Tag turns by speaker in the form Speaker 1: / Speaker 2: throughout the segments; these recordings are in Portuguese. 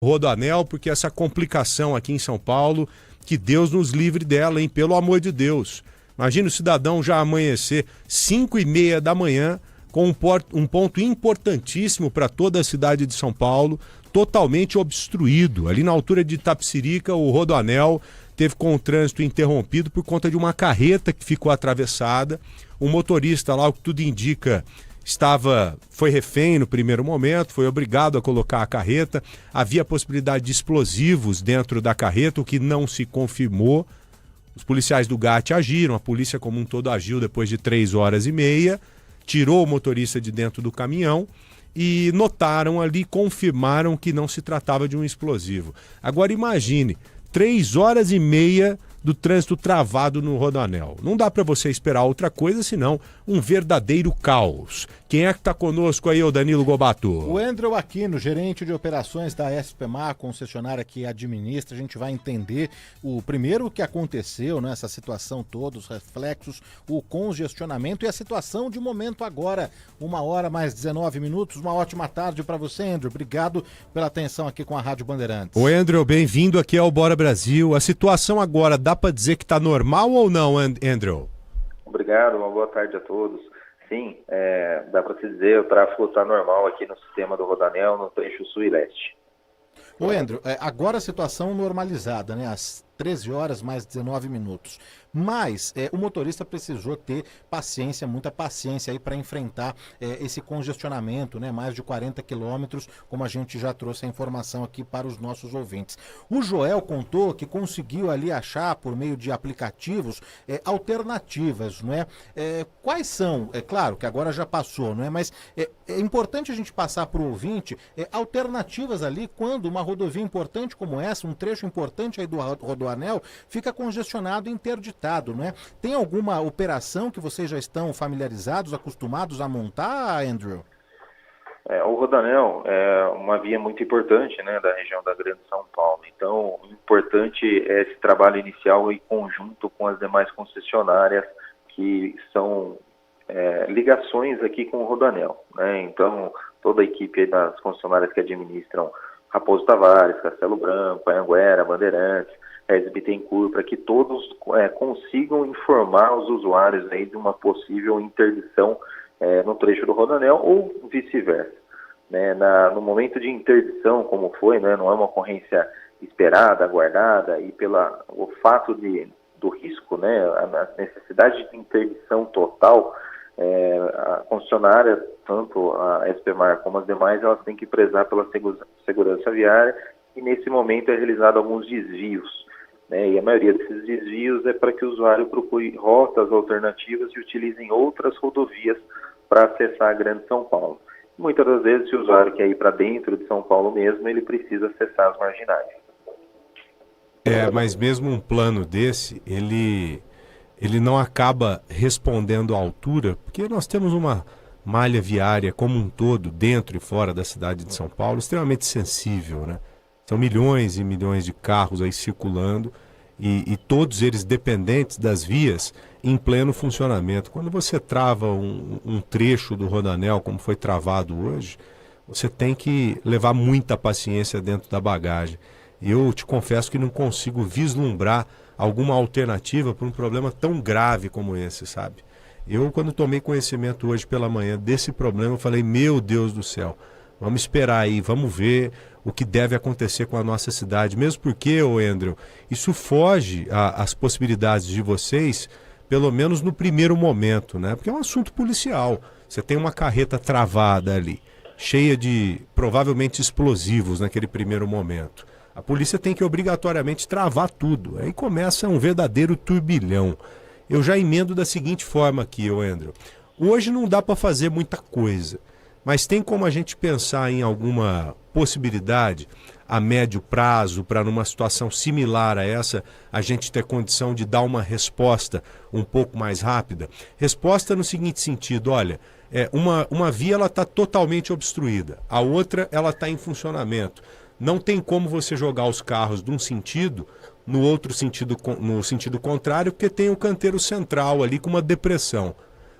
Speaker 1: Rodoanel, porque essa complicação aqui em São Paulo, que Deus nos livre dela, hein? Pelo amor de Deus. Imagina o cidadão já amanhecer 5h30 da manhã com um ponto importantíssimo para toda a cidade de São Paulo, totalmente obstruído. Ali na altura de Itapecerica, o Rodoanel teve com o trânsito interrompido por conta de uma carreta que ficou atravessada. O motorista lá, o que tudo indica, foi refém no primeiro momento, foi obrigado a colocar a carreta. Havia possibilidade de explosivos dentro da carreta, o que não se confirmou. Os policiais do GAT agiram, a polícia como um todo agiu depois de 3h30, tirou o motorista de dentro do caminhão e notaram ali, confirmaram que não se tratava de um explosivo. Agora imagine, 3h30 do trânsito travado no Rodoanel. Não dá para você esperar outra coisa, senão um verdadeiro caos. Quem é que está conosco aí, o Danilo Gobato?
Speaker 2: O Andrew Aquino, gerente de operações da SPMar, concessionária que administra. A gente vai entender primeiro o que aconteceu, né, essa situação toda, os reflexos, o congestionamento e a situação de momento agora. 1h mais 19 minutos. Uma ótima tarde para você, Andrew. Obrigado pela atenção aqui com a Rádio Bandeirantes.
Speaker 1: Oi, Andrew, bem-vindo aqui ao Bora Brasil. A situação agora, dá para dizer que está normal ou não, Andrew?
Speaker 3: Obrigado, uma boa tarde a todos. Sim, dá para se dizer, o tráfego está normal aqui no sistema do Rodoanel, no trecho sul e leste.
Speaker 2: Ô, Andrew, agora a situação normalizada, né? Às 13h mais 19 minutos. Mas o motorista precisou ter paciência, muita paciência aí para enfrentar esse congestionamento, né? Mais de 40 quilômetros, como a gente já trouxe a informação aqui para os nossos ouvintes. O Joel contou que conseguiu ali achar, por meio de aplicativos, alternativas, não é? Quais são? É claro que agora já passou, não é? Mas é importante a gente passar para o ouvinte alternativas ali quando uma rodovia importante como essa, um trecho importante aí do Rodoanel, fica congestionado e interditado. Não é? Tem alguma operação que vocês já estão familiarizados, acostumados a montar, Andrew?
Speaker 3: O Rodoanel é uma via muito importante, né, da região da Grande São Paulo. Então, o importante é esse trabalho inicial em conjunto com as demais concessionárias que são ligações aqui com o Rodoanel, né? Então, toda a equipe das concessionárias que administram Raposo Tavares, Castelo Branco, Anhanguera, Bandeirantes, Bittencourt, para que todos consigam informar os usuários aí de uma possível interdição no trecho do Rodoanel ou vice-versa. Né? No momento de interdição, como foi, né, não é uma ocorrência esperada, aguardada, e o fato do risco, né, a necessidade de interdição total, a concessionária, tanto a SPMar como as demais, elas têm que prezar pela segurança viária, e nesse momento é realizado alguns desvios. Né, e a maioria desses desvios é para que o usuário procure rotas alternativas e utilizem outras rodovias para acessar a Grande São Paulo. Muitas das vezes, se o usuário quer ir para dentro de São Paulo mesmo, ele precisa acessar as marginais.
Speaker 1: Mas mesmo um plano desse, ele não acaba respondendo à altura, porque nós temos uma malha viária como um todo, dentro e fora da cidade de São Paulo, extremamente sensível, né? São milhões e milhões de carros aí circulando e todos eles dependentes das vias em pleno funcionamento. Quando você trava um trecho do Rodoanel, como foi travado hoje, você tem que levar muita paciência dentro da bagagem. Eu te confesso que não consigo vislumbrar alguma alternativa para um problema tão grave como esse, sabe? Eu, quando tomei conhecimento hoje pela manhã desse problema, eu falei, meu Deus do céu, vamos esperar aí, vamos ver o que deve acontecer com a nossa cidade. Mesmo porque, Andrew, isso foge às possibilidades de vocês, pelo menos no primeiro momento, né? Porque é um assunto policial. Você tem uma carreta travada ali, cheia de, provavelmente, explosivos naquele primeiro momento. A polícia tem que obrigatoriamente travar tudo. Aí começa um verdadeiro turbilhão. Eu já emendo da seguinte forma aqui, Andrew. Hoje não dá para fazer muita coisa. Mas tem como a gente pensar em alguma possibilidade a médio prazo para, numa situação similar a essa, a gente ter condição de dar uma resposta um pouco mais rápida? Resposta no seguinte sentido, olha, uma via está totalmente obstruída, a outra ela está em funcionamento. Não tem como você jogar os carros de um sentido no outro sentido, no sentido contrário, porque tem o canteiro central ali com uma depressão.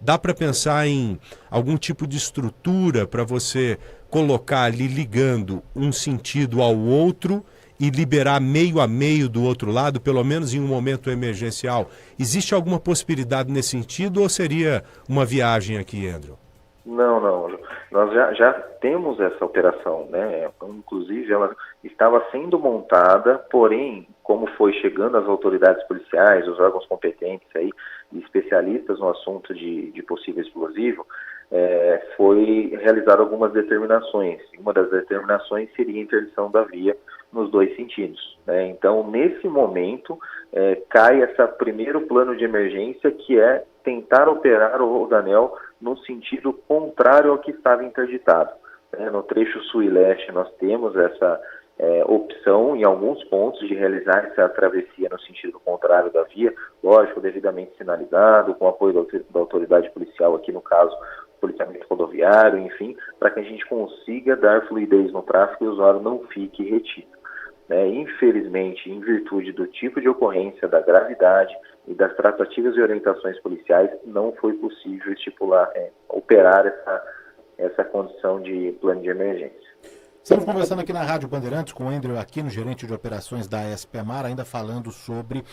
Speaker 1: Dá para pensar em algum tipo de estrutura para você colocar ali ligando um sentido ao outro e liberar meio a meio do outro lado, pelo menos em um momento emergencial. Existe alguma possibilidade nesse sentido ou seria uma viagem aqui, Andrew?
Speaker 3: Não, não. Nós já temos essa operação, né? Inclusive, ela estava sendo montada, porém, como foi chegando as autoridades policiais, os órgãos competentes aí, especialistas no assunto de possível explosivo, foi realizado algumas determinações. Uma das determinações seria a interdição da via nos dois sentidos, né? Então, nesse momento, cai esse primeiro plano de emergência, que é tentar operar o rodoanel no sentido contrário ao que estava interditado. No trecho sul e leste, nós temos essa opção, em alguns pontos, de realizar essa travessia no sentido contrário da via, lógico, devidamente sinalizado, com apoio da autoridade policial, aqui no caso, policiamento rodoviário, enfim, para que a gente consiga dar fluidez no tráfego e o usuário não fique retido. Infelizmente, em virtude do tipo de ocorrência, da gravidade e das tratativas e orientações policiais, não foi possível estipular, operar essa condição de plano de emergência.
Speaker 2: Estamos conversando aqui na Rádio Bandeirantes com o Andrew Aquino, gerente de operações da SP-Mar, ainda falando sobre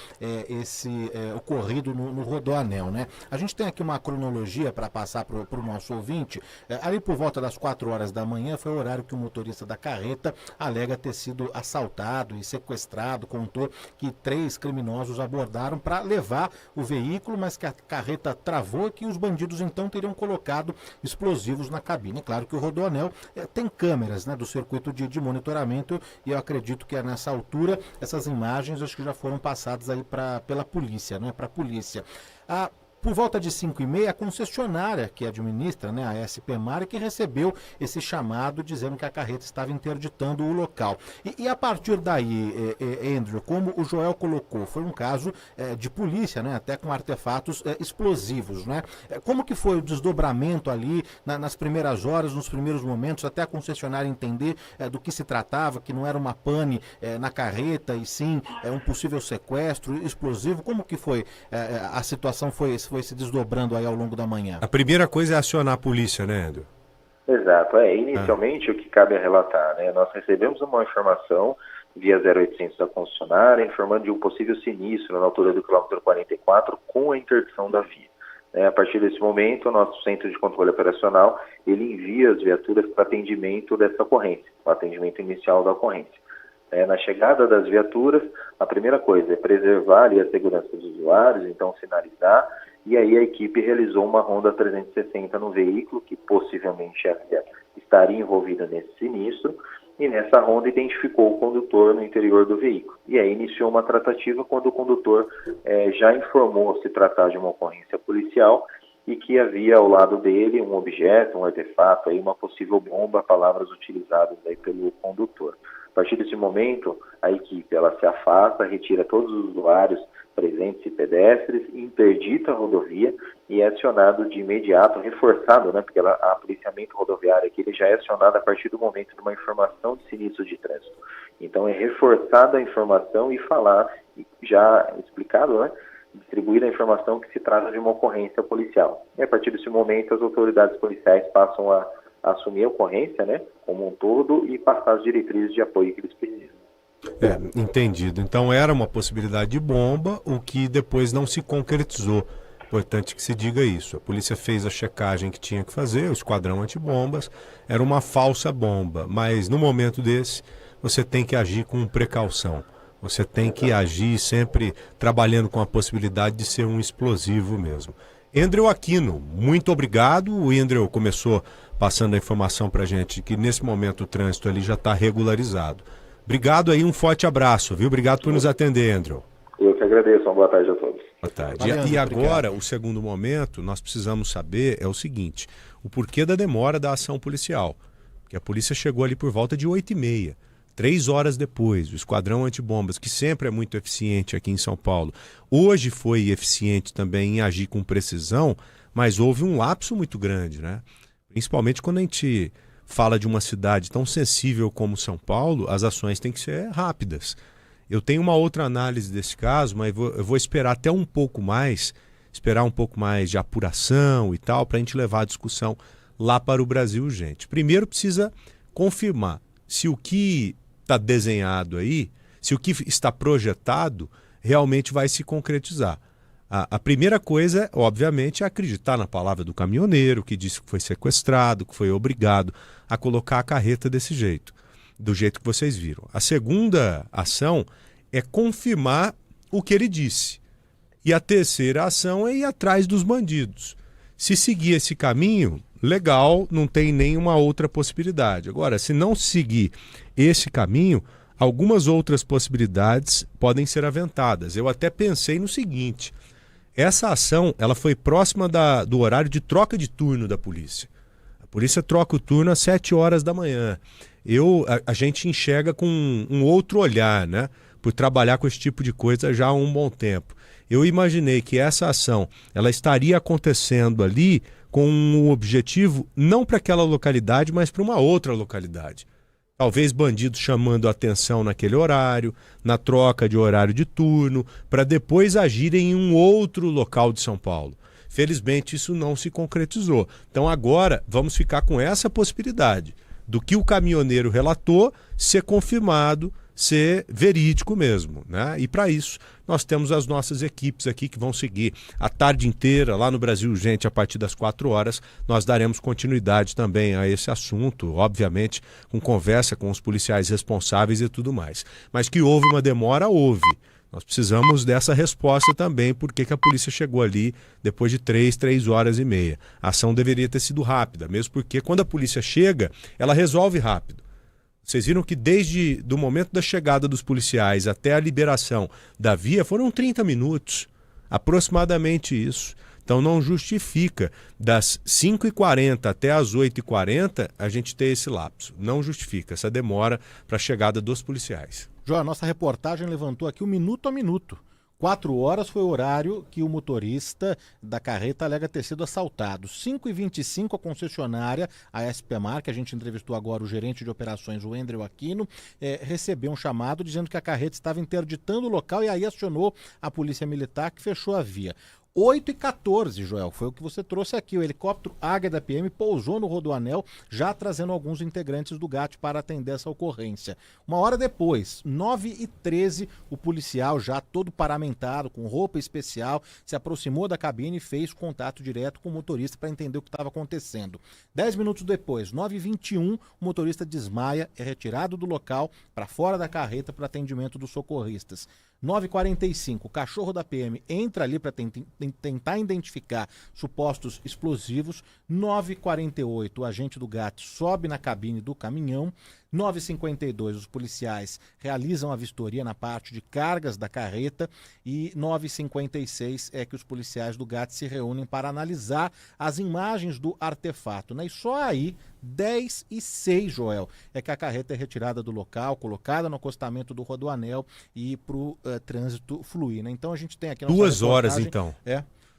Speaker 2: esse ocorrido no Rodoanel, né? A gente tem aqui uma cronologia para passar para o nosso ouvinte. Ali por volta das 4 horas da manhã foi o horário que o motorista da carreta alega ter sido assaltado e sequestrado. Contou que 3 criminosos abordaram para levar o veículo, mas que a carreta travou e que os bandidos então teriam colocado explosivos na cabine. Claro que o Rodoanel tem câmeras, né, do circuito de monitoramento, e eu acredito que nessa altura essas imagens acho que já foram passadas aí pela polícia, né, para a polícia. Por volta de 5h30, a concessionária que administra, né, a SP-Mar, que recebeu esse chamado dizendo que a carreta estava interditando o local. E a partir daí, Andrew, como o Joel colocou, foi um caso de polícia, né, até com artefatos explosivos, né? Como que foi o desdobramento ali nas primeiras horas, nos primeiros momentos, até a concessionária entender do que se tratava, que não era uma pane na carreta, e sim um possível sequestro explosivo? Como que foi a situação foi se desdobrando aí ao longo da manhã? A
Speaker 1: primeira coisa é acionar a polícia, né, Andrew?
Speaker 3: Exato. Inicialmente, o que cabe relatar, né? Nós recebemos uma informação via 0800 da concessionária, informando de um possível sinistro na altura do quilômetro 44 com a interdição da via. A partir desse momento, o nosso centro de controle operacional, ele envia as viaturas para atendimento dessa ocorrência, o atendimento inicial da ocorrência. Na chegada das viaturas, a primeira coisa é preservar ali a segurança dos usuários, então sinalizar, e aí a equipe realizou uma ronda 360 no veículo, que possivelmente estaria envolvida nesse sinistro, e nessa ronda identificou o condutor no interior do veículo. E aí iniciou uma tratativa quando o condutor já informou se tratar de uma ocorrência policial e que havia ao lado dele um objeto, um artefato, aí uma possível bomba, palavras utilizadas aí pelo condutor. A partir desse momento, a equipe ela se afasta, retira todos os usuários presentes e pedestres, interdita a rodovia e é acionado de imediato, reforçado, né, porque a policiamento rodoviário aqui ele já é acionado a partir do momento de uma informação de sinistro de trânsito. Então é reforçada a informação e falar, já explicado, né, distribuir a informação que se trata de uma ocorrência policial. E a partir desse momento as autoridades policiais passam a assumir a ocorrência, né, como um todo, e passar as diretrizes de apoio que eles precisam.
Speaker 1: Entendido. Então era uma possibilidade de bomba, o que depois não se concretizou. Importante que se diga isso. A polícia fez a checagem que tinha que fazer, o esquadrão antibombas, era uma falsa bomba, mas no momento desse você tem que agir com precaução. Você tem que agir sempre trabalhando com a possibilidade de ser um explosivo mesmo. Andrew Aquino, muito obrigado. O Andrew começou passando a informação para a gente que nesse momento o trânsito ali já está regularizado. Obrigado aí, um forte abraço, viu? Obrigado por nos atender, Andrew.
Speaker 3: Eu que agradeço, uma boa tarde a todos.
Speaker 1: Boa tarde.
Speaker 2: Valeu,
Speaker 1: e
Speaker 2: Andrew,
Speaker 1: agora,
Speaker 2: obrigado.
Speaker 1: O segundo momento, nós precisamos saber é o seguinte, o porquê da demora da ação policial. Porque a polícia chegou ali por volta de 8h30. 3 horas depois, o esquadrão antibombas, que sempre é muito eficiente aqui em São Paulo, hoje foi eficiente também em agir com precisão, mas houve um lapso muito grande, né? Principalmente quando a gente fala de uma cidade tão sensível como São Paulo, as ações têm que ser rápidas. Eu tenho uma outra análise desse caso, mas eu vou esperar até esperar um pouco mais de apuração e tal, para a gente levar a discussão lá para o Brasil Urgente. Primeiro precisa confirmar se o que está desenhado aí, se o que está projetado realmente vai se concretizar. A primeira coisa, obviamente, é acreditar na palavra do caminhoneiro, que disse que foi sequestrado, que foi obrigado a colocar a carreta desse jeito, do jeito que vocês viram. A segunda ação é confirmar o que ele disse. E a terceira ação é ir atrás dos bandidos. Se seguir esse caminho, legal, não tem nenhuma outra possibilidade. Agora, se não seguir esse caminho, algumas outras possibilidades podem ser aventadas. Eu até pensei no seguinte: essa ação ela foi próxima do horário de troca de turno da polícia. A polícia troca o turno às 7 horas da manhã. A gente enxerga com um outro olhar, né? Por trabalhar com esse tipo de coisa já há um bom tempo. Eu imaginei que essa ação ela estaria acontecendo ali com um objetivo não para aquela localidade, mas para uma outra localidade. Talvez bandidos chamando a atenção naquele horário, na troca de horário de turno, para depois agirem em um outro local de São Paulo. Felizmente isso não se concretizou. Então agora vamos ficar com essa possibilidade do que o caminhoneiro relatou ser confirmado, ser verídico mesmo, né? E para isso nós temos as nossas equipes aqui que vão seguir a tarde inteira lá no Brasil Urgente a partir das 4 horas. Nós daremos continuidade também a esse assunto, obviamente com conversa com os policiais responsáveis e tudo mais. Mas que houve uma demora, houve. Nós precisamos dessa resposta também, porque que a polícia chegou ali depois de 3 horas e meia. A ação deveria ter sido rápida, mesmo porque quando a polícia chega, ela resolve rápido. Vocês viram que desde o momento da chegada dos policiais até a liberação da via foram 30 minutos, aproximadamente isso. Então não justifica das 5h40 até as 8h40 a gente ter esse lapso. Não justifica essa demora para a chegada dos policiais.
Speaker 2: João, a nossa reportagem levantou aqui o minuto a minuto. 4 horas foi o horário que o motorista da carreta alega ter sido assaltado. 5h25 a concessionária, a SPMar, que a gente entrevistou agora o gerente de operações, o Andrew Aquino, recebeu um chamado dizendo que a carreta estava interditando o local e aí acionou a polícia militar que fechou a via. 8h14, Joel, foi o que você trouxe aqui. O helicóptero Águia da PM pousou no Rodoanel, já trazendo alguns integrantes do GAT para atender essa ocorrência. Uma hora depois, 9h13, o policial, já todo paramentado, com roupa especial, se aproximou da cabine e fez contato direto com o motorista para entender o que estava acontecendo. 10 minutos depois, 9h21, o motorista desmaia, é retirado do local para fora da carreta para atendimento dos socorristas. 9h45, o cachorro da PM entra ali para tentar identificar supostos explosivos. 9h48, o agente do GAT sobe na cabine do caminhão. 9h52, os policiais realizam a vistoria na parte de cargas da carreta. E 9h56 é que os policiais do GAT se reúnem para analisar as imagens do artefato, né? E só aí, 10h06, Joel, é que a carreta é retirada do local, colocada no acostamento do Rodoanel e para o trânsito fluir, né? Então a gente tem aqui...
Speaker 1: 2 horas, então.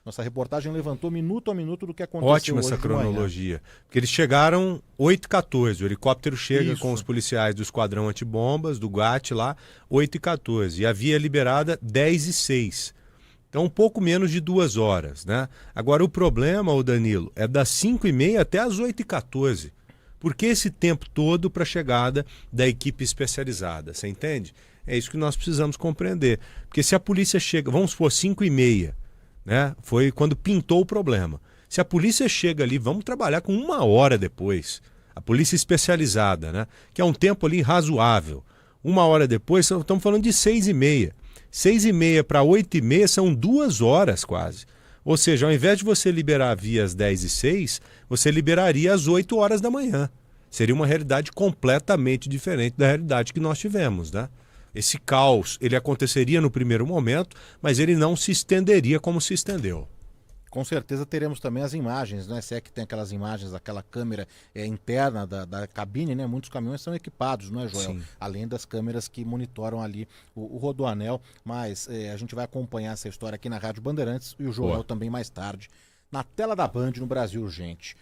Speaker 2: Nossa reportagem levantou minuto a minuto do que aconteceu.
Speaker 1: Ótima
Speaker 2: hoje
Speaker 1: essa cronologia. Porque eles chegaram 8h14. O helicóptero chega com os policiais do Esquadrão Antibombas, do GAT lá, 8h14. E a via liberada 10h06. Então um pouco menos de 2 horas, né? Agora o problema, ô Danilo, é das 5h30 até as 8h14. Por que esse tempo todo para a chegada da equipe especializada? Você entende? É isso que nós precisamos compreender. Porque se a polícia chega, vamos supor, 5h30, né? Foi quando pintou o problema. Se a polícia chega ali, vamos trabalhar com 1 hora depois. A polícia especializada, né? Que é um tempo ali razoável. 1 hora depois, estamos falando de 6h30. 6h30 para 8h30 são 2 horas quase. Ou seja, ao invés de você liberar a via às 10h06, você liberaria às 8 horas da manhã. Seria uma realidade completamente diferente da realidade que nós tivemos, né? Esse caos, ele aconteceria no primeiro momento, mas ele não se estenderia como se estendeu.
Speaker 2: Com certeza teremos também as imagens, né? Se é que tem aquelas imagens daquela câmera interna da cabine, né? Muitos caminhões são equipados, não é, Joel?
Speaker 1: Sim.
Speaker 2: Além das câmeras que monitoram ali o Rodoanel. Mas a gente vai acompanhar essa história aqui na Rádio Bandeirantes e o Joel também mais tarde, na tela da Band, no Brasil Urgente.